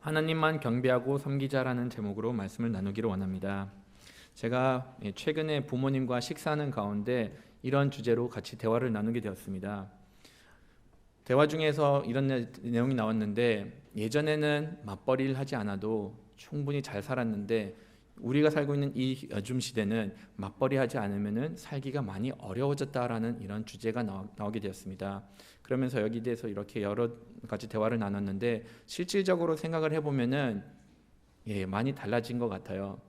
하나님만 경배하고 섬기자라는 제목으로 말씀을 나누기를 원합니다. 제가 최근에 부모님과 식사하는 가운데 이런 주제로 같이 대화를 나누게 되었습니다. 대화 중에서 이런 내용이 나왔는데, 예전에는 맞벌이를 하지 않아도 충분히 잘 살았는데 우리가 살고 있는 이 요즘 시대는 맞벌이 하지 않으면 살기가 많이 어려워졌다라는 이런 주제가 나오게 되었습니다. 그러면서 여기에 대해서 이렇게 여러 가지 대화를 나눴는데, 실질적으로 생각을 해보면은 많이 달라진 것 같아요.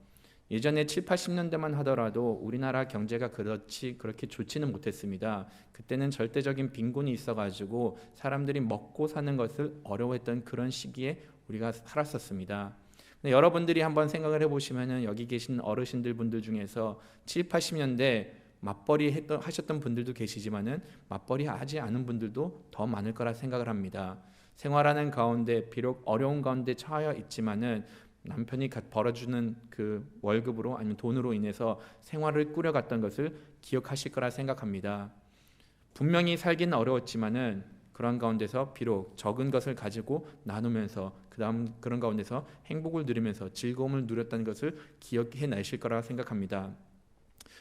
예전에 7, 80년대만 하더라도 우리나라 경제가 그렇게 좋지는 못했습니다. 그때는 절대적인 빈곤이 있어가지고 사람들이 먹고 사는 것을 어려워했던 그런 시기에 우리가 살았었습니다. 근데 여러분들이 한번 생각을 해보시면은 여기 계신 어르신들 분들 중에서 7, 80년대 맞벌이 하셨던 분들도 계시지만은 맞벌이 하지 않은 분들도 더 많을 거라 생각을 합니다. 생활하는 가운데 비록 어려운 가운데 처해 있지만은 남편이 벌어주는 그 월급으로 아니면 돈으로 인해서 생활을 꾸려갔던 것을 기억하실 거라 생각합니다. 분명히 살기는 어려웠지만은 그런 가운데서 비록 적은 것을 가지고 나누면서 그런 가운데서 행복을 누리면서 즐거움을 누렸다는 것을 기억해내실 거라 생각합니다.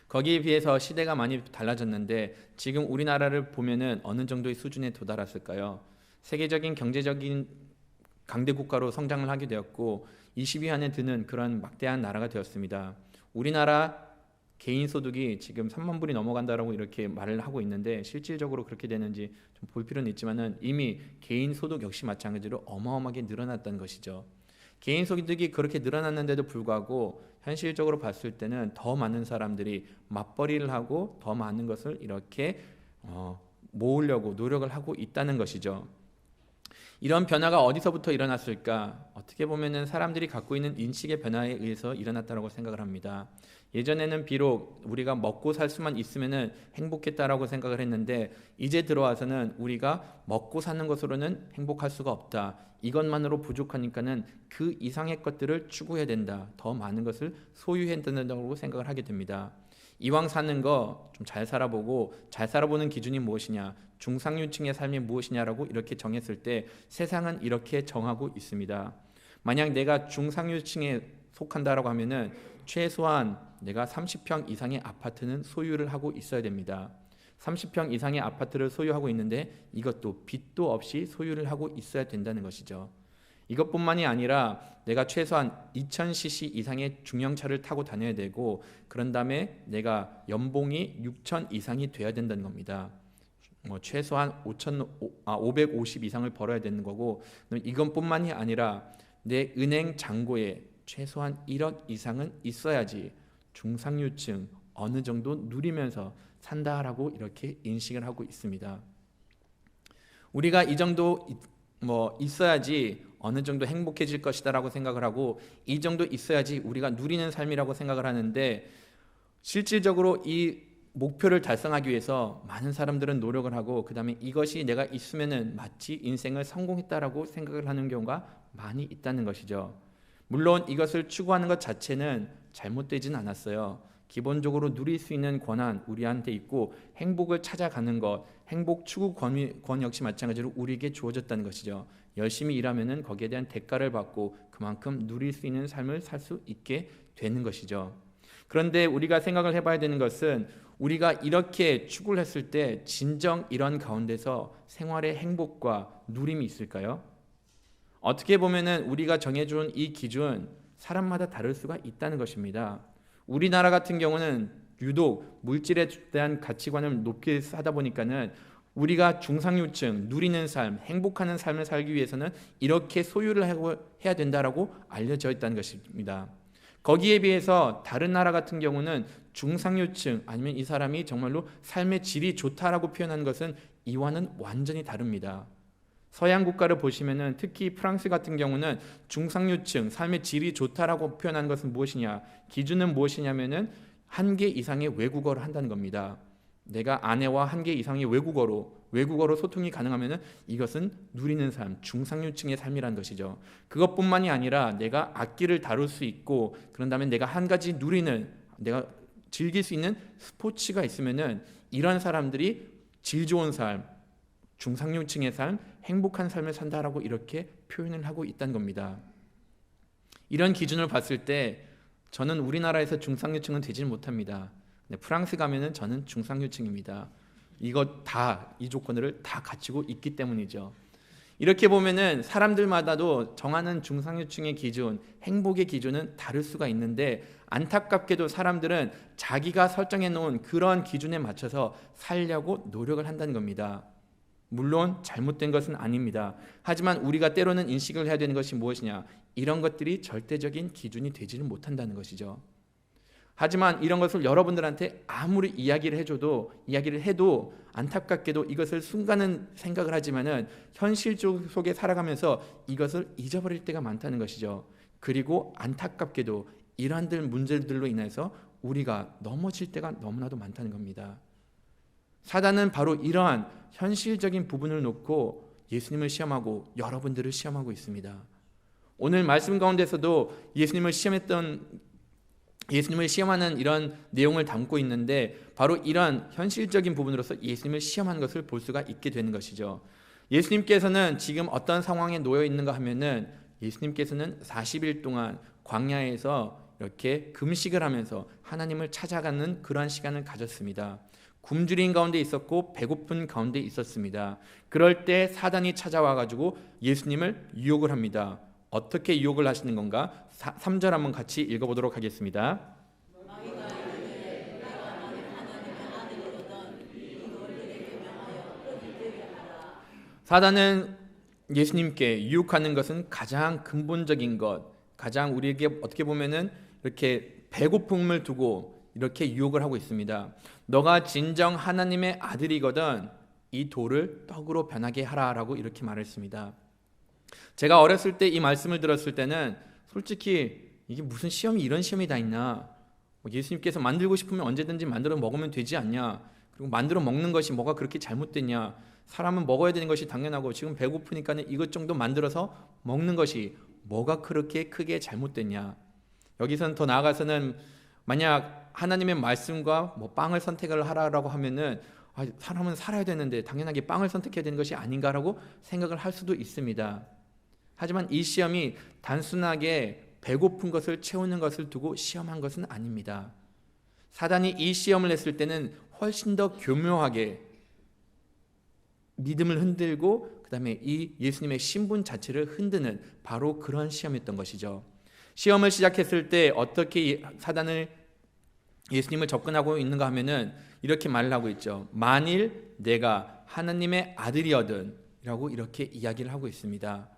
거기에 비해서 시대가 많이 달라졌는데 지금 우리나라를 보면은 어느 정도의 수준에 도달했을까요? 세계적인 경제적인 강대 국가로 성장을 하게 되었고 20위 안에 드는 그런 막대한 나라가 되었습니다. 우리나라 개인 소득이 지금 3만 불이 넘어간다라고 이렇게 말을 하고 있는데, 실질적으로 그렇게 되는지 좀 볼 필요는 있지만은 이미 개인 소득 역시 마찬가지로 어마어마하게 늘어났다는 것이죠. 개인 소득이 그렇게 늘어났는데도 불구하고 현실적으로 봤을 때는 더 많은 사람들이 맞벌이를 하고 더 많은 것을 이렇게 모으려고 노력을 하고 있다는 것이죠. 이런 변화가 어디서부터 일어났을까? 어떻게 보면은 사람들이 갖고 있는 인식의 변화에 의해서 일어났다고 생각을 합니다. 예전에는 비록 우리가 먹고 살 수만 있으면은 행복했다라고 생각을 했는데, 이제 들어와서는 우리가 먹고 사는 것으로는 행복할 수가 없다. 이것만으로 부족하니까는 그 이상의 것들을 추구해야 된다. 더 많은 것을 소유해야 된다고 생각을 하게 됩니다. 이왕 사는 거 좀 잘 살아보고, 잘 살아보는 기준이 무엇이냐, 중상류층의 삶이 무엇이냐라고 이렇게 정했을 때 세상은 이렇게 정하고 있습니다. 만약 내가 중상류층에 속한다라고 하면은 최소한 내가 30평 이상의 아파트는 소유를 하고 있어야 됩니다. 30평 이상의 아파트를 소유하고 있는데 이것도 빚도 없이 소유를 하고 있어야 된다는 것이죠. 이것뿐만이 아니라 내가 최소한 2000cc 이상의 중형차를 타고 다녀야 되고, 그런 다음에 내가 연봉이 6000 이상이 돼야 된다는 겁니다. 최소한 550 이상을 벌어야 되는 거고, 이것뿐만이 아니라 내 은행 잔고에 최소한 1억 이상은 있어야지 중상류층 어느 정도 누리면서 산다라고 이렇게 인식을 하고 있습니다. 우리가 이 정도 있어야지 어느 정도 행복해질 것이다라고 생각을 하고, 이 정도 있어야지 우리가 누리는 삶이라고 생각을 하는데, 실질적으로 이 목표를 달성하기 위해서 많은 사람들은 노력을 하고, 그 다음에 이것이 내가 있으면은 마치 인생을 성공했다라고 생각을 하는 경우가 많이 있다는 것이죠. 물론 이것을 추구하는 것 자체는 잘못되진 않았어요. 기본적으로 누릴 수 있는 권한 우리한테 있고, 행복을 찾아가는 것, 행복 추구 권 역시 마찬가지로 우리에게 주어졌다는 것이죠. 열심히 일하면은 거기에 대한 대가를 받고 그만큼 누릴 수 있는 삶을 살 수 있게 되는 것이죠. 그런데 우리가 생각을 해봐야 되는 것은, 우리가 이렇게 추구를 했을 때 진정 이런 가운데서 생활의 행복과 누림이 있을까요? 어떻게 보면은 우리가 정해준 이 기준 사람마다 다를 수가 있다는 것입니다. 우리나라 같은 경우는 유독 물질에 대한 가치관을 높게 하다 보니까는 우리가 중상류층 누리는 삶, 행복하는 삶을 살기 위해서는 이렇게 소유를 해야 된다라고 알려져 있다는 것입니다. 거기에 비해서 다른 나라 같은 경우는 중상류층 아니면 이 사람이 정말로 삶의 질이 좋다라고 표현하는 것은 이와는 완전히 다릅니다. 서양 국가를 보시면은 특히 프랑스 같은 경우는 중상류층 삶의 질이 좋다라고 표현하는 것은 무엇이냐, 기준은 무엇이냐면은 1개 이상의 외국어를 한다는 겁니다. 내가 아내와 1개 이상의 외국어로 소통이 가능하면은 이것은 누리는 삶, 중상류층의 삶이라는 것이죠. 그것뿐만이 아니라 내가 악기를 다룰 수 있고, 그런 다음에 내가 한 가지 내가 즐길 수 있는 스포츠가 있으면은 이런 사람들이 질 좋은 삶, 중상류층의 삶, 행복한 삶을 산다라고 이렇게 표현을 하고 있다는 겁니다. 이런 기준을 봤을 때 저는 우리나라에서 중상류층은 되지 못합니다. 근데 프랑스 가면은 저는 중상류층입니다. 이거 다, 이 조건을 다 갖추고 있기 때문이죠. 이렇게 보면은 사람들마다도 정하는 중상류층의 기준, 행복의 기준은 다를 수가 있는데, 안타깝게도 사람들은 자기가 설정해 놓은 그런 기준에 맞춰서 살려고 노력을 한다는 겁니다. 물론 잘못된 것은 아닙니다. 하지만 우리가 때로는 인식을 해야 되는 것이 무엇이냐? 이런 것들이 절대적인 기준이 되지는 못한다는 것이죠. 하지만 이런 것을 여러분들한테 아무리 이야기를 해도 안타깝게도 이것을 순간은 생각을 하지만은 현실 속에 살아가면서 이것을 잊어버릴 때가 많다는 것이죠. 그리고 안타깝게도 이러한 문제들로 인해서 우리가 넘어질 때가 너무나도 많다는 겁니다. 사단은 바로 이러한 현실적인 부분을 놓고 예수님을 시험하고 여러분들을 시험하고 있습니다. 오늘 말씀 가운데서도 예수님을 시험하는 이런 내용을 담고 있는데, 바로 이런 현실적인 부분으로서 예수님을 시험하는 것을 볼 수가 있게 되는 것이죠. 예수님께서는 지금 어떤 상황에 놓여 있는가 하면은, 예수님께서는 40일 동안 광야에서 이렇게 금식을 하면서 하나님을 찾아가는 그러한 시간을 가졌습니다. 굶주린 가운데 있었고 배고픈 가운데 있었습니다. 그럴 때 사단이 찾아와 가지고 예수님을 유혹을 합니다. 어떻게 유혹을 하시는 건가? 3절 한번 같이 읽어보도록 하겠습니다. 사단은 예수님께 유혹하는 것은 가장 근본적인 것, 가장 우리에게 어떻게 보면은 이렇게 배고픔을 두고 이렇게 유혹을 하고 있습니다. 너가 진정 하나님의 아들이거든 이 돌을 떡으로 변하게 하라라고 이렇게 말했습니다. 제가 어렸을 때 이 말씀을 들었을 때는 솔직히 이게 무슨 시험이, 이런 시험이 다 있나? 예수님께서 만들고 싶으면 언제든지 만들어 먹으면 되지 않냐? 그리고 만들어 먹는 것이 뭐가 그렇게 잘못됐냐? 사람은 먹어야 되는 것이 당연하고 지금 배고프니까는 이것 정도 만들어서 먹는 것이 뭐가 그렇게 크게 잘못됐냐? 여기서는 더 나아가서는 만약 하나님의 말씀과 빵을 선택을 하라고 하면은 사람은 살아야 되는데 당연하게 빵을 선택해야 되는 것이 아닌가라고 생각을 할 수도 있습니다. 하지만 이 시험이 단순하게 배고픈 것을 채우는 것을 두고 시험한 것은 아닙니다. 사단이 이 시험을 했을 때는 훨씬 더 교묘하게 믿음을 흔들고 그다음에 이 예수님의 신분 자체를 흔드는 바로 그런 시험이었던 것이죠. 시험을 시작했을 때 어떻게 예수님을 접근하고 있는가 하면은 이렇게 말을 하고 있죠. 만일 내가 하나님의 아들이거든 라고 이렇게 이야기를 하고 있습니다.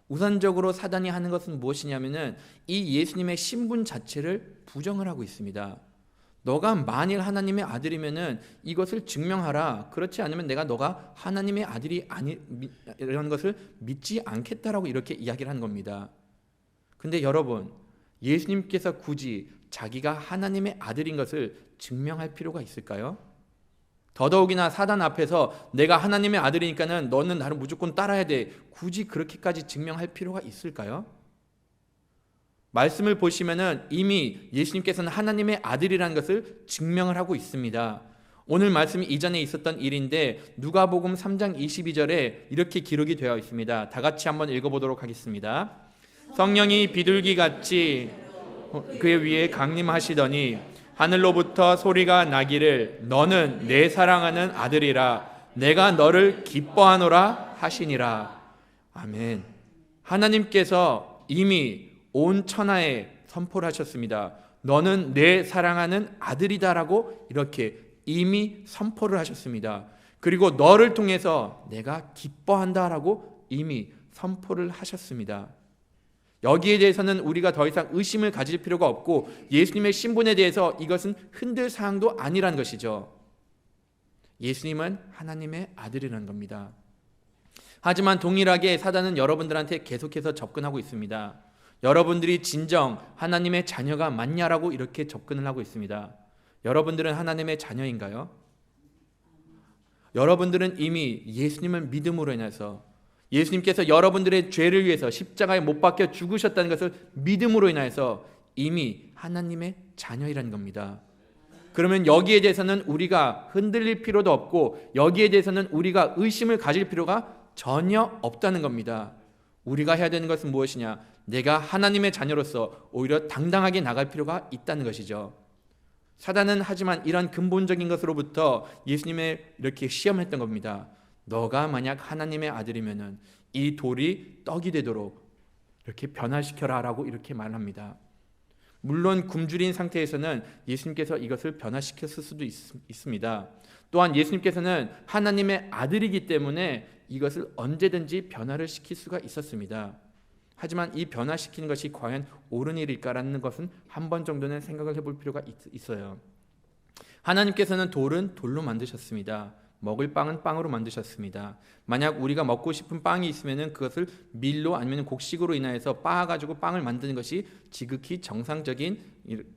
우선적으로 사단이 하는 것은 무엇이냐면은 이 예수님의 신분 자체를 부정을 하고 있습니다. 너가 만일 하나님의 아들이면은 이것을 증명하라. 그렇지 않으면 내가 너가 하나님의 아들이 이런 것을 믿지 않겠다라고 이렇게 이야기를 하는 겁니다. 근데 여러분, 예수님께서 굳이 자기가 하나님의 아들인 것을 증명할 필요가 있을까요? 더더욱이나 사단 앞에서 내가 하나님의 아들이니까는 너는 나를 무조건 따라야 돼. 굳이 그렇게까지 증명할 필요가 있을까요? 말씀을 보시면은 이미 예수님께서는 하나님의 아들이라는 것을 증명을 하고 있습니다. 오늘 말씀이 이전에 있었던 일인데 누가복음 3장 22절에 이렇게 기록이 되어 있습니다. 다 같이 한번 읽어보도록 하겠습니다. 성령이 비둘기같이 그의 위에 강림하시더니 하늘로부터 소리가 나기를 너는 내 사랑하는 아들이라 내가 너를 기뻐하노라 하시니라. 아멘. 하나님께서 이미 온 천하에 선포를 하셨습니다. 너는 내 사랑하는 아들이다라고 이렇게 이미 선포를 하셨습니다. 그리고 너를 통해서 내가 기뻐한다라고 이미 선포를 하셨습니다. 여기에 대해서는 우리가 더 이상 의심을 가질 필요가 없고 예수님의 신분에 대해서 이것은 흔들 사항도 아니라는 것이죠. 예수님은 하나님의 아들이라는 겁니다. 하지만 동일하게 사단은 여러분들한테 계속해서 접근하고 있습니다. 여러분들이 진정 하나님의 자녀가 맞냐라고 이렇게 접근을 하고 있습니다. 여러분들은 하나님의 자녀인가요? 여러분들은 이미 예수님을 믿음으로 인해서 예수님께서 여러분들의 죄를 위해서 십자가에 못 박혀 죽으셨다는 것을 믿음으로 인해서 이미 하나님의 자녀이라는 겁니다. 그러면 여기에 대해서는 우리가 흔들릴 필요도 없고 여기에 대해서는 우리가 의심을 가질 필요가 전혀 없다는 겁니다. 우리가 해야 되는 것은 무엇이냐? 내가 하나님의 자녀로서 오히려 당당하게 나갈 필요가 있다는 것이죠. 사단은 하지만 이런 근본적인 것으로부터 예수님의 이렇게 시험했던 겁니다. 너가 만약 하나님의 아들이면은 이 돌이 떡이 되도록 이렇게 변화시켜라 라고 이렇게 말합니다. 물론 굶주린 상태에서는 예수님께서 이것을 변화시켰을 수도 있습니다. 또한 예수님께서는 하나님의 아들이기 때문에 이것을 언제든지 변화를 시킬 수가 있었습니다. 하지만 이 변화시키는 것이 과연 옳은 일일까라는 것은 한 번 정도는 생각을 해볼 필요가 있어요. 하나님께서는 돌은 돌로 만드셨습니다. 먹을 빵은 빵으로 만드셨습니다. 만약 우리가 먹고 싶은 빵이 있으면 그것을 밀로 아니면 곡식으로 인하여서 빻아가지고 빵을 만드는 것이 지극히 정상적인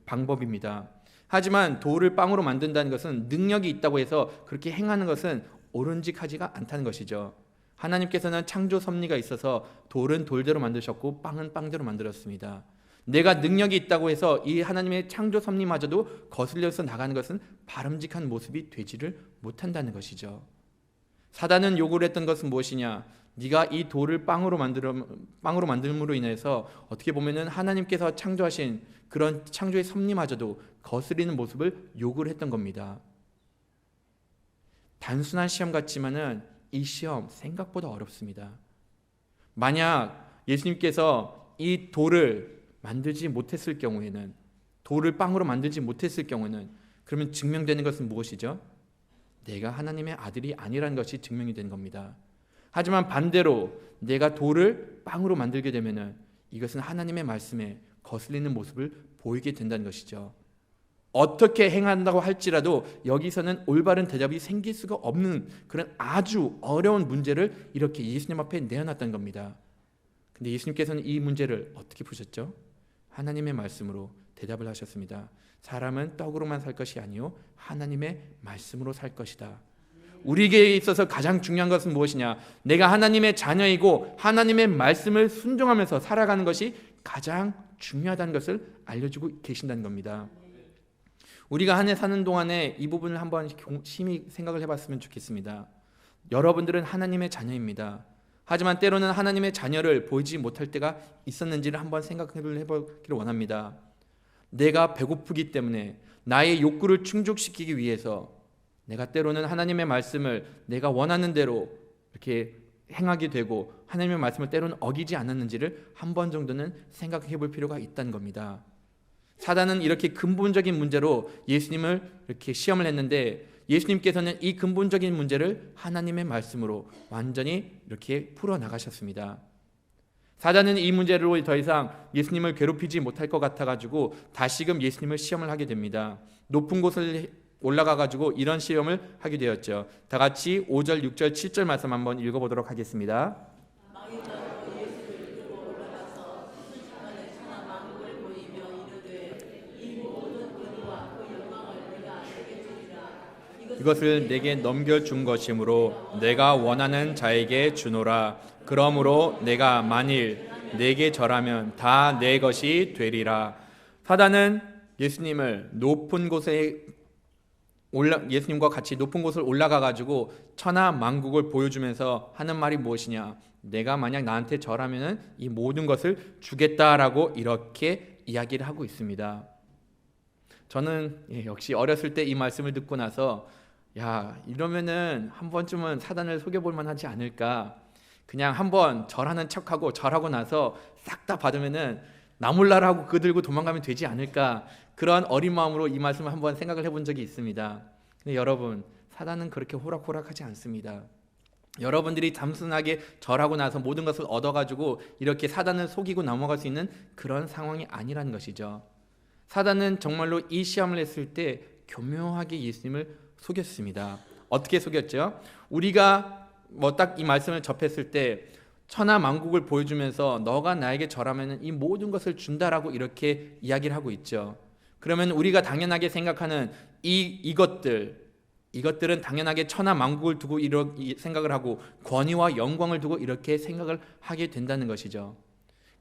방법입니다. 하지만 돌을 빵으로 만든다는 것은 능력이 있다고 해서 그렇게 행하는 것은 옳은직하지가 않다는 것이죠. 하나님께서는 창조 섭리가 있어서 돌은 돌대로 만드셨고 빵은 빵대로 만들었습니다. 내가 능력이 있다고 해서 이 하나님의 창조 섭리마저도 거슬려서 나가는 것은 바람직한 모습이 되지를 못한다는 것이죠. 사단은 요구를 했던 것은 무엇이냐? 네가 이 돌을 빵으로 만들므로 인해서 어떻게 보면은 하나님께서 창조하신 그런 창조의 섭리마저도 거스리는 모습을 요구를 했던 겁니다. 단순한 시험 같지만은 이 시험 생각보다 어렵습니다. 만약 예수님께서 이 돌을 만들지 못했을 경우에는, 돌을 빵으로 만들지 못했을 경우는, 그러면 증명되는 것은 무엇이죠? 내가 하나님의 아들이 아니라는 것이 증명이 되는 겁니다. 하지만 반대로 내가 돌을 빵으로 만들게 되면은 이것은 하나님의 말씀에 거슬리는 모습을 보이게 된다는 것이죠. 어떻게 행한다고 할지라도 여기서는 올바른 대답이 생길 수가 없는 그런 아주 어려운 문제를 이렇게 예수님 앞에 내어놨다는 겁니다. 근데 예수님께서는 이 문제를 어떻게 푸셨죠? 하나님의 말씀으로 대답을 하셨습니다. 사람은 떡으로만 살 것이 아니요 하나님의 말씀으로 살 것이다. 우리에게 있어서 가장 중요한 것은 무엇이냐? 내가 하나님의 자녀이고 하나님의 말씀을 순종하면서 살아가는 것이 가장 중요하다는 것을 알려주고 계신다는 겁니다. 우리가 한 해 사는 동안에 이 부분을 한번 심히 생각을 해봤으면 좋겠습니다. 여러분들은 하나님의 자녀입니다. 하지만 때로는 하나님의 자녀를 보이지 못할 때가 있었는지를 한번 생각을 해보기를 원합니다. 내가 배고프기 때문에 나의 욕구를 충족시키기 위해서 내가 때로는 하나님의 말씀을 내가 원하는 대로 이렇게 행하게 되고 하나님의 말씀을 때로는 어기지 않았는지를 한 번 정도는 생각해 볼 필요가 있다는 겁니다. 사단은 이렇게 근본적인 문제로 예수님을 이렇게 시험을 했는데 예수님께서는 이 근본적인 문제를 하나님의 말씀으로 완전히 이렇게 풀어나가셨습니다. 사단은 이 문제로 더 이상 예수님을 괴롭히지 못할 것 같아가지고 다시금 예수님을 시험을 하게 됩니다. 높은 곳을 올라가가지고 이런 시험을 하게 되었죠. 다 같이 5절, 6절, 7절 말씀 한번 읽어보도록 하겠습니다. 이것을 내게 넘겨준 것이므로 내가 원하는 자에게 주노라. 그러므로 내가 만일 내게 절하면 다 내 것이 되리라. 사단은 예수님을 높은 곳에 예수님과 같이 높은 곳을 올라가 가지고 천하 만국을 보여주면서 하는 말이 무엇이냐? 내가 만약 나한테 절하면은 이 모든 것을 주겠다라고 이렇게 이야기를 하고 있습니다. 저는 역시 어렸을 때 이 말씀을 듣고 나서 이러면은 한 번쯤은 사단을 속여볼 만하지 않을까? 그냥 한번 절하는 척하고 절하고 나서 싹 다 받으면은 나 몰라라 하고 그 들고 도망가면 되지 않을까? 그런 어린 마음으로 이 말씀을 한번 생각을 해본 적이 있습니다. 근데 여러분, 사단은 그렇게 호락호락하지 않습니다. 여러분들이 단순하게 절하고 나서 모든 것을 얻어가지고 이렇게 사단을 속이고 넘어갈 수 있는 그런 상황이 아니라는 것이죠. 사단은 정말로 이 시험을 했을 때 교묘하게 예수님을 속였습니다. 어떻게 속였죠? 우리가 딱 이 말씀을 접했을 때 천하 만국을 보여주면서 너가 나에게 절하면 이 모든 것을 준다라고 이렇게 이야기를 하고 있죠. 그러면 우리가 당연하게 생각하는 이것들은 당연하게 천하 만국을 두고 이렇게 생각을 하고 권위와 영광을 두고 이렇게 생각을 하게 된다는 것이죠.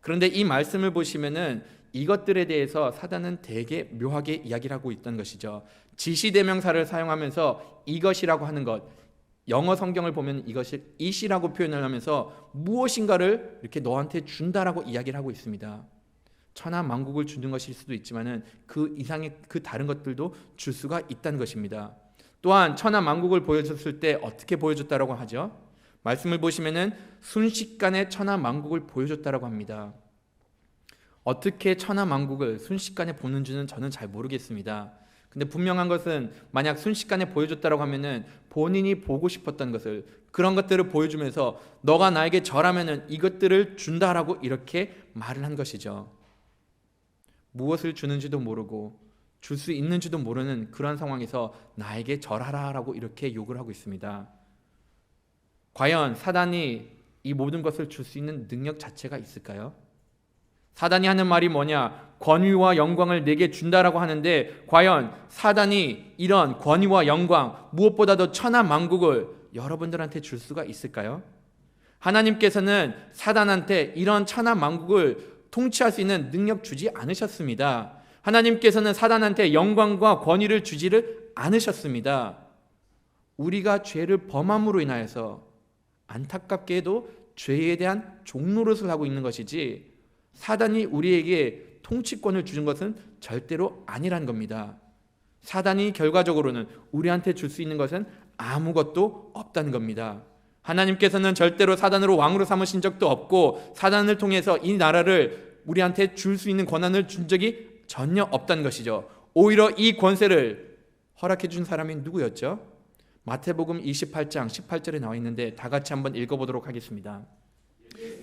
그런데 이 말씀을 보시면은 이것들에 대해서 사단은 되게 묘하게 이야기를 하고 있던 것이죠. 지시대명사를 사용하면서 이것이라고 하는 것, 영어 성경을 보면 이것이 it이라고 표현을 하면서 무엇인가를 이렇게 너한테 준다라고 이야기를 하고 있습니다. 천하 만국을 주는 것일 수도 있지만은 그 이상의 그 다른 것들도 줄 수가 있다는 것입니다. 또한 천하 만국을 보여줬을 때 어떻게 보여줬다라고 하죠? 말씀을 보시면은 순식간에 천하 만국을 보여줬다라고 합니다. 어떻게 천하 만국을 순식간에 보는지는 저는 잘 모르겠습니다. 근데 분명한 것은 만약 순식간에 보여줬다라고 하면은 본인이 보고 싶었던 것을, 그런 것들을 보여주면서 너가 나에게 절하면은 이것들을 준다라고 이렇게 말을 한 것이죠. 무엇을 주는지도 모르고 줄 수 있는지도 모르는 그런 상황에서 나에게 절하라라고 이렇게 욕을 하고 있습니다. 과연 사단이 이 모든 것을 줄 수 있는 능력 자체가 있을까요? 사단이 하는 말이 뭐냐? 권위와 영광을 내게 준다라고 하는데 과연 사단이 이런 권위와 영광, 무엇보다도 천하 만국을 여러분들한테 줄 수가 있을까요? 하나님께서는 사단한테 이런 천하 만국을 통치할 수 있는 능력 주지 않으셨습니다. 하나님께서는 사단한테 영광과 권위를 주지를 않으셨습니다. 우리가 죄를 범함으로 인하여서 안타깝게도 죄에 대한 종노릇을 하고 있는 것이지 사단이 우리에게 통치권을 주는 것은 절대로 아니란 겁니다. 사단이 결과적으로는 우리한테 줄 수 있는 것은 아무것도 없다는 겁니다. 하나님께서는 절대로 사단으로 왕으로 삼으신 적도 없고 사단을 통해서 이 나라를 우리한테 줄 수 있는 권한을 준 적이 전혀 없다는 것이죠. 오히려 이 권세를 허락해 준 사람이 누구였죠? 마태복음 28장 18절에 나와 있는데 다 같이 한번 읽어보도록 하겠습니다.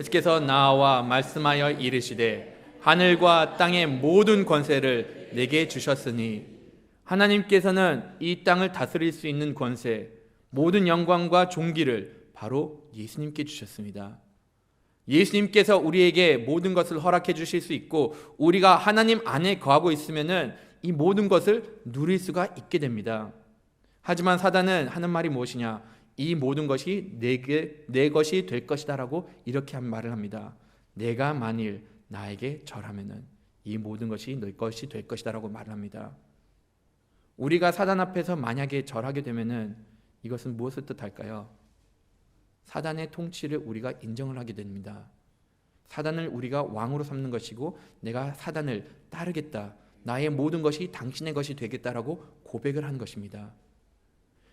예수께서 나와 말씀하여 이르시되 하늘과 땅의 모든 권세를 내게 주셨으니, 하나님께서는 이 땅을 다스릴 수 있는 권세, 모든 영광과 존귀를 바로 예수님께 주셨습니다. 예수님께서 우리에게 모든 것을 허락해 주실 수 있고 우리가 하나님 안에 거하고 있으면은 이 모든 것을 누릴 수가 있게 됩니다. 하지만 사단은 하는 말이 무엇이냐? 이 모든 것이 내 것이 될 것이다 라고 이렇게 한 말을 합니다. 내가 만일 나에게 절하면은 이 모든 것이 내 것이 될 것이다 라고 말을 합니다. 우리가 사단 앞에서 만약에 절하게 되면은 이것은 무엇을 뜻할까요? 사단의 통치를 우리가 인정을 하게 됩니다. 사단을 우리가 왕으로 삼는 것이고 내가 사단을 따르겠다, 나의 모든 것이 당신의 것이 되겠다라고 고백을 한 것입니다.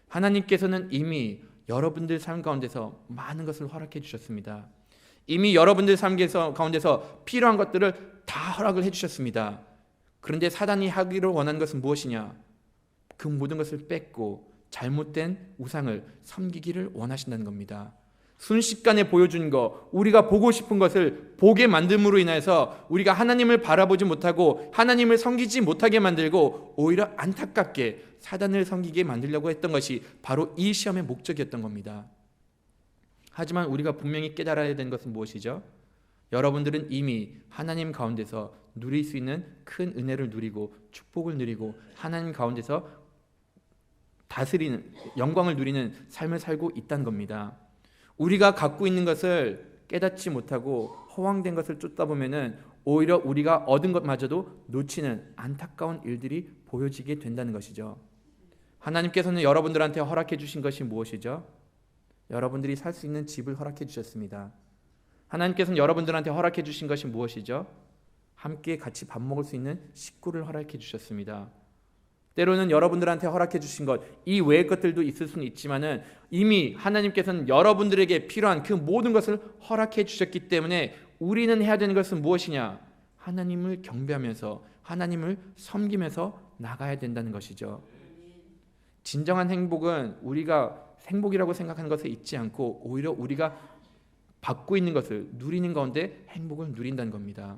하나님께서는 이미 여러분들 삶 가운데서 많은 것을 허락해 주셨습니다. 이미 여러분들 삶 가운데서 필요한 것들을 다 허락을 해 주셨습니다. 그런데 사단이 하기를 원하는 것은 무엇이냐? 그 모든 것을 뺏고 잘못된 우상을 섬기기를 원하신다는 겁니다. 순식간에 보여준 거, 우리가 보고 싶은 것을 보게 만듦으로 인해서 우리가 하나님을 바라보지 못하고 하나님을 섬기지 못하게 만들고 오히려 안타깝게 사단을 섬기게 만들려고 했던 것이 바로 이 시험의 목적이었던 겁니다. 하지만 우리가 분명히 깨달아야 되는 것은 무엇이죠? 여러분들은 이미 하나님 가운데서 누릴 수 있는 큰 은혜를 누리고 축복을 누리고 하나님 가운데서 다스리는, 영광을 누리는 삶을 살고 있다는 겁니다. 우리가 갖고 있는 것을 깨닫지 못하고 허황된 것을 쫓다 보면은 오히려 우리가 얻은 것마저도 놓치는 안타까운 일들이 보여지게 된다는 것이죠. 하나님께서는 여러분들한테 허락해 주신 것이 무엇이죠? 여러분들이 살 수 있는 집을 허락해 주셨습니다. 하나님께서는 여러분들한테 허락해 주신 것이 무엇이죠? 함께 같이 밥 먹을 수 있는 식구를 허락해 주셨습니다. 때로는 여러분들한테 허락해 주신 것, 이 외의 것들도 있을 수는 있지만은 이미 하나님께서는 여러분들에게 필요한 그 모든 것을 허락해 주셨기 때문에 우리는 해야 되는 것은 무엇이냐? 하나님을 경배하면서 하나님을 섬기면서 나가야 된다는 것이죠. 진정한 행복은 우리가 행복이라고 생각하는 것에 있지 않고 오히려 우리가 받고 있는 것을 누리는 가운데 행복을 누린다는 겁니다.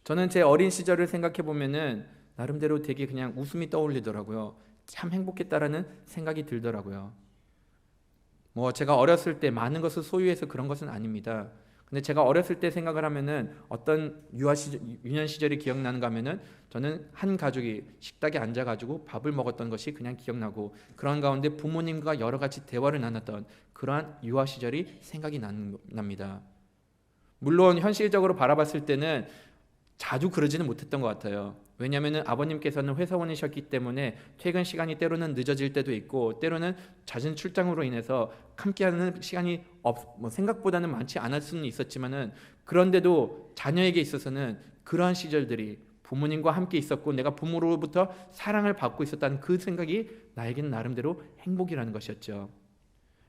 저는 제 어린 시절을 생각해 보면은 나름대로 되게 그냥 웃음이 떠올리더라고요. 참 행복했다라는 생각이 들더라고요. 제가 어렸을 때 많은 것을 소유해서 그런 것은 아닙니다. 근데 제가 어렸을 때 생각을 하면은 어떤 유년 시절이 기억나는가 하면은 저는 한 가족이 식탁에 앉아가지고 밥을 먹었던 것이 그냥 기억나고 그런 가운데 부모님과 여러 가지 대화를 나눴던 그러한 유아 시절이 생각이 납니다. 물론 현실적으로 바라봤을 때는 자주 그러지는 못했던 것 같아요. 왜냐하면 아버님께서는 회사원이셨기 때문에 퇴근 시간이 때로는 늦어질 때도 있고 때로는 잦은 출장으로 인해서 함께하는 시간이 생각보다는 많지 않을 수는 있었지만은 그런데도 자녀에게 있어서는 그러한 시절들이 부모님과 함께 있었고 내가 부모로부터 사랑을 받고 있었다는 그 생각이 나에게는 나름대로 행복이라는 것이었죠.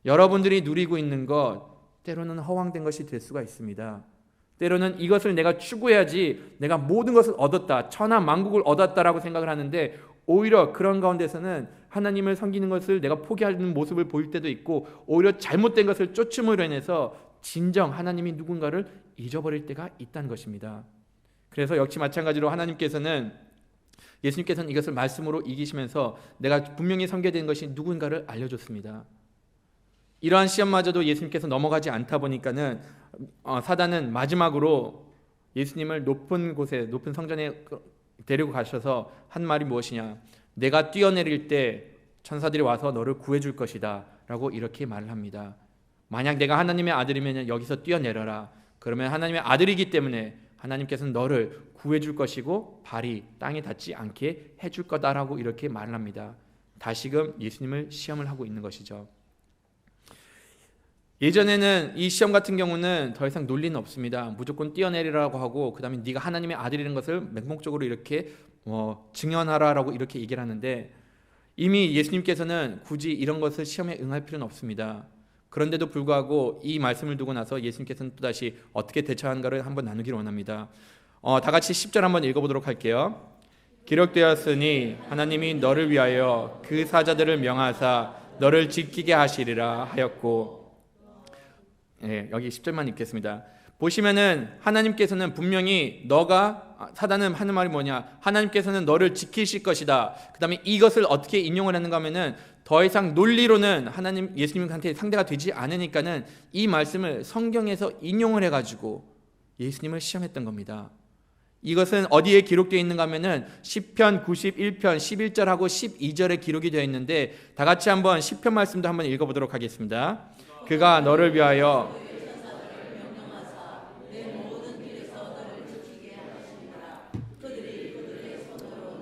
여러분들이 누리고 있는 것 때로는 허황된 것이 될 수가 있습니다. 때로는 이것을 내가 추구해야지 내가 모든 것을 얻었다, 천하 만국을 얻었다라고 생각을 하는데 오히려 그런 가운데서는 하나님을 섬기는 것을 내가 포기하는 모습을 보일 때도 있고 오히려 잘못된 것을 쫓음으로 인해서 진정 하나님이 누군가를 잊어버릴 때가 있다는 것입니다. 그래서 역시 마찬가지로 예수님께서는 이것을 말씀으로 이기시면서 내가 분명히 섬겨야 되는 것이 누군가를 알려줬습니다. 이러한 시험마저도 예수님께서 넘어가지 않다 보니까는 사단은 마지막으로 예수님을 높은 곳에, 높은 성전에 데리고 가셔서 한 말이 무엇이냐, 내가 뛰어내릴 때 천사들이 와서 너를 구해줄 것이다 라고 이렇게 말을 합니다. 만약 내가 하나님의 아들이면 여기서 뛰어내려라. 그러면 하나님의 아들이기 때문에 하나님께서는 너를 구해줄 것이고 발이 땅에 닿지 않게 해줄 거다라고 이렇게 말을 합니다. 다시금 예수님을 시험을 하고 있는 것이죠. 예전에는 이 시험 같은 경우는 더 이상 논리는 없습니다. 무조건 뛰어내리라고 하고 그 다음에 네가 하나님의 아들이라는 것을 맹목적으로 이렇게 증언하라라고 이렇게 얘기를 하는데 이미 예수님께서는 굳이 이런 것을 시험에 응할 필요는 없습니다. 그런데도 불구하고 이 말씀을 두고 나서 예수님께서는 또다시 어떻게 대처하는가를 한번 나누기를 원합니다. 다 같이 10절 한번 읽어보도록 할게요. 기록되었으니 하나님이 너를 위하여 그 사자들을 명하사 너를 지키게 하시리라 하였고, 여기 10절만 읽겠습니다. 보시면은 하나님께서는 분명히 사단은 하는 말이 뭐냐, 하나님께서는 너를 지키실 것이다. 그 다음에 이것을 어떻게 인용을 하는가 하면은 더 이상 논리로는 예수님한테 상대가 되지 않으니까는 이 말씀을 성경에서 인용을 해가지고 예수님을 시험했던 겁니다. 이것은 어디에 기록되어 있는가 하면은 시편 91편 11절하고 12절에 기록이 되어 있는데 다 같이 한번 시편 말씀도 한번 읽어보도록 하겠습니다. 그가 너를 위하여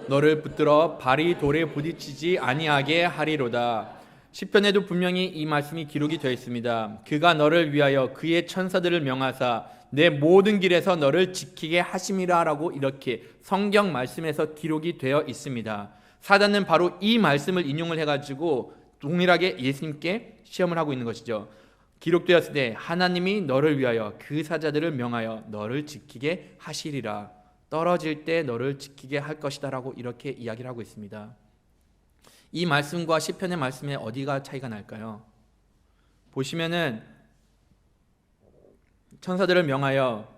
너를 붙들어 발이 돌에 부딪히지 아니하게 하리로다. 시편에도 분명히 이 말씀이 기록이 되어 있습니다. 그가 너를 위하여 그의 천사들을 명하사 내 모든 길에서 너를 지키게 하심이라 라고 이렇게 성경 말씀에서 기록이 되어 있습니다. 사단은 바로 이 말씀을 인용을 해가지고 동일하게 예수님께 시험을 하고 있는 것이죠. 기록되었을 때 하나님이 너를 위하여 그 사자들을 명하여 너를 지키게 하시리라. 떨어질 때 너를 지키게 할 것이다 라고 이렇게 이야기를 하고 있습니다. 이 말씀과 시편의 말씀에 어디가 차이가 날까요? 보시면은 천사들을 명하여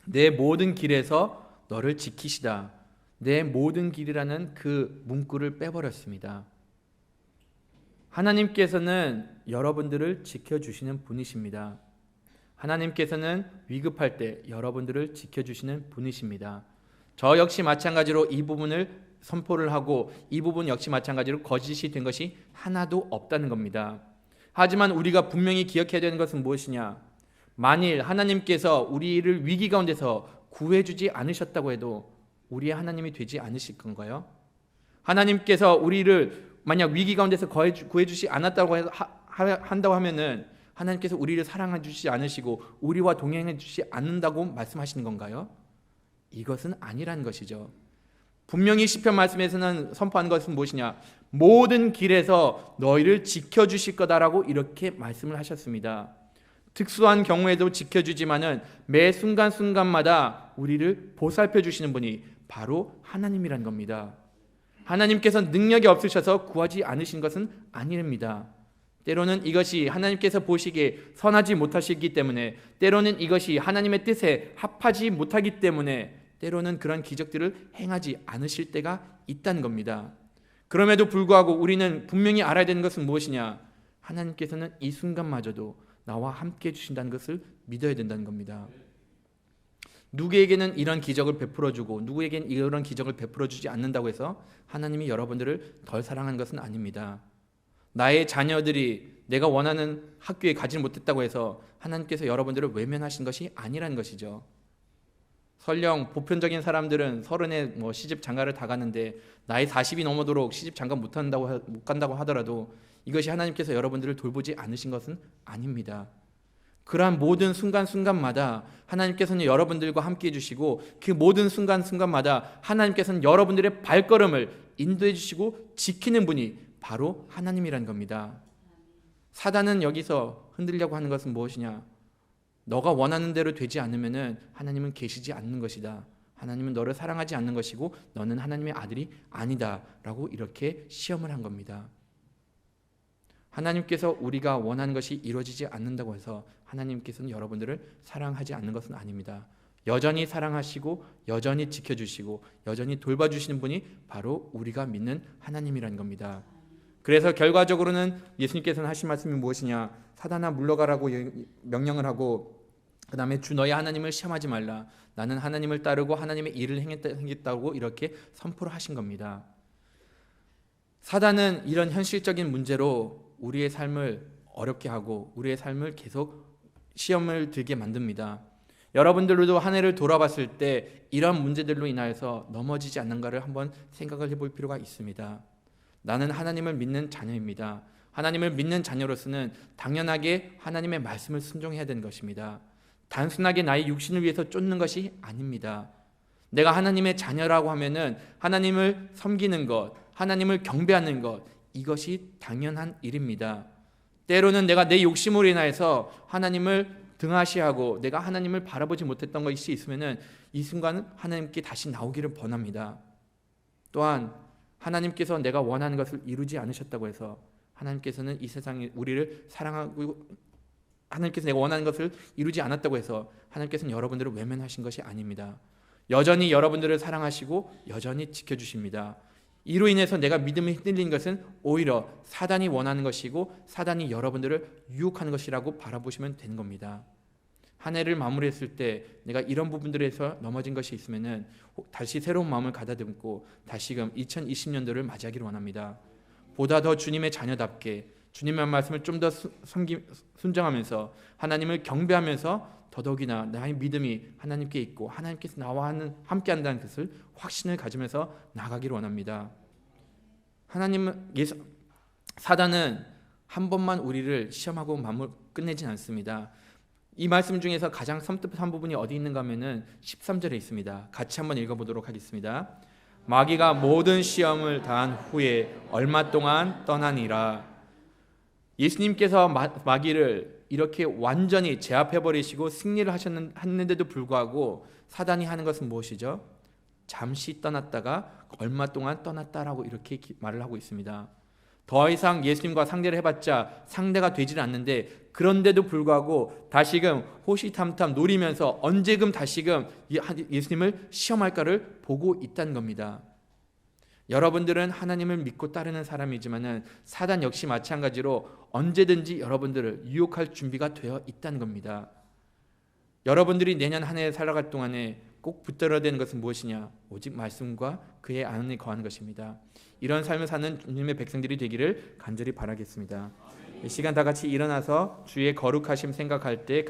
내 모든 길에서 너를 지키시다. 내 모든 길이라는 그 문구를 빼버렸습니다. 하나님께서는 여러분들을 지켜주시는 분이십니다. 하나님께서는 위급할 때 여러분들을 지켜주시는 분이십니다. 저 역시 마찬가지로 이 부분을 선포를 하고 이 부분 역시 마찬가지로 거짓이 된 것이 하나도 없다는 겁니다. 하지만 우리가 분명히 기억해야 되는 것은 무엇이냐? 만일 하나님께서 우리를 위기 가운데서 구해주지 않으셨다고 해도 우리의 하나님이 되지 않으실 건가요? 하나님께서 우리를 만약 위기 가운데서 구해주지 않았다고 한다고 하면은 하나님께서 우리를 사랑해 주시지 않으시고 우리와 동행해 주시지 않는다고 말씀하시는 건가요? 이것은 아니라는 것이죠. 분명히 시편 말씀에서는 선포한 것은 무엇이냐? 모든 길에서 너희를 지켜주실 거다라고 이렇게 말씀을 하셨습니다. 특수한 경우에도 지켜주지만은 매 순간순간마다 우리를 보살펴 주시는 분이 바로 하나님이란 겁니다. 하나님께서 능력이 없으셔서 구하지 않으신 것은 아닙니다. 때로는 이것이 하나님께서 보시기에 선하지 못하시기 때문에, 때로는 이것이 하나님의 뜻에 합하지 못하기 때문에 때로는 그런 기적들을 행하지 않으실 때가 있다는 겁니다. 그럼에도 불구하고 우리는 분명히 알아야 되는 것은 무엇이냐? 하나님께서는 이 순간마저도 나와 함께 해주신다는 것을 믿어야 된다는 겁니다. 누구에게는 이런 기적을 베풀어주고 누구에게는 이런 기적을 베풀어주지 않는다고 해서 하나님이 여러분들을 덜 사랑하는 것은 아닙니다. 나의 자녀들이 내가 원하는 학교에 가지 못했다고 해서 하나님께서 여러분들을 외면하신 것이 아니라는 것이죠. 설령 보편적인 사람들은 30에 시집 장가를 다 가는데 나이 40이 넘어도록 시집 장가 못 간다고 하더라도 이것이 하나님께서 여러분들을 돌보지 않으신 것은 아닙니다. 그러한 모든 순간순간마다 하나님께서는 여러분들과 함께 해주시고 그 모든 순간순간마다 하나님께서는 여러분들의 발걸음을 인도해 주시고 지키는 분이 바로 하나님이라는 겁니다. 사단은 여기서 흔들려고 하는 것은 무엇이냐? 너가 원하는 대로 되지 않으면 하나님은 계시지 않는 것이다. 하나님은 너를 사랑하지 않는 것이고 너는 하나님의 아들이 아니다 라고 이렇게 시험을 한 겁니다. 하나님께서 우리가 원하는 것이 이루어지지 않는다고 해서 하나님께서는 여러분들을 사랑하지 않는 것은 아닙니다. 여전히 사랑하시고 여전히 지켜주시고 여전히 돌봐주시는 분이 바로 우리가 믿는 하나님이라는 겁니다. 그래서 결과적으로는 예수님께서는 하신 말씀이 무엇이냐? 사단아 물러가라고 명령을 하고 그 다음에 주 너희 하나님을 시험하지 말라. 나는 하나님을 따르고 하나님의 일을 행했다고 이렇게 선포를 하신 겁니다. 사단은 이런 현실적인 문제로 우리의 삶을 어렵게 하고 우리의 삶을 계속 시험을 들게 만듭니다. 여러분들도 한 해를 돌아봤을 때 이런 문제들로 인하여서 넘어지지 않는가를 한번 생각을 해볼 필요가 있습니다. 나는 하나님을 믿는 자녀입니다. 하나님을 믿는 자녀로서는 당연하게 하나님의 말씀을 순종해야 되는 것입니다. 단순하게 나의 육신을 위해서 쫓는 것이 아닙니다. 내가 하나님의 자녀라고 하면은 하나님을 섬기는 것, 하나님을 경배하는 것, 이것이 당연한 일입니다. 때로는 내가 내 욕심으로 인하여서 하나님을 등하시하고 내가 하나님을 바라보지 못했던 것이 있으면은 이 순간은 하나님께 다시 나오기를 권합니다. 또한 하나님께서 내가 원하는 것을 이루지 않으셨다고 해서 하나님께서는 이 세상에 우리를 사랑하고 하나님께서 내가 원하는 것을 이루지 않았다고 해서 하나님께서는 여러분들을 외면하신 것이 아닙니다. 여전히 여러분들을 사랑하시고 여전히 지켜주십니다. 이로 인해서 내가 믿음이 흔들린 것은 오히려 사단이 원하는 것이고 사단이 여러분들을 유혹하는 것이라고 바라보시면 되는 겁니다. 한 해를 마무리했을 때 내가 이런 부분들에서 넘어진 것이 있으면은 다시 새로운 마음을 가다듬고 다시금 2020년도를 맞이하기를 원합니다. 보다 더 주님의 자녀답게 주님의 말씀을 좀 더 순종하면서 하나님을 경배하면서 더더욱이나 나의 믿음이 하나님께 있고 하나님께서 나와 함께한다는 것을 확신을 가지면서 나가기를 원합니다. 사단은 한 번만 우리를 시험하고 끝내진 않습니다. 이 말씀 중에서 가장 섬뜩한 부분이 어디 있는가 하면은 13절에 있습니다. 같이 한번 읽어보도록 하겠습니다. 마귀가 모든 시험을 다한 후에 얼마 동안 떠나니라. 예수님께서 마귀를 이렇게 완전히 제압해버리시고 승리를 하셨는데도 불구하고 사단이 하는 것은 무엇이죠? 잠시 떠났다가 얼마 동안 떠났다라고 이렇게 말을 하고 있습니다. 더 이상 예수님과 상대를 해봤자 상대가 되질 않는데 그런데도 불구하고 다시금 호시탐탐 노리면서 언제금 다시금 예수님을 시험할까를 보고 있다는 겁니다. 여러분들은 하나님을 믿고 따르는 사람이지만은 사단 역시 마찬가지로 언제든지 여러분들을 유혹할 준비가 되어 있다는 겁니다. 여러분들이 내년 한 해 살아갈 동안에 꼭 붙들어야 되는 것은 무엇이냐? 오직 말씀과 그의 안에 거하는 것입니다. 이런 삶을 사는 주님의 백성들이 되기를 간절히 바라겠습니다. 이 시간 다 같이 일어나서 주의 거룩하심 생각할 때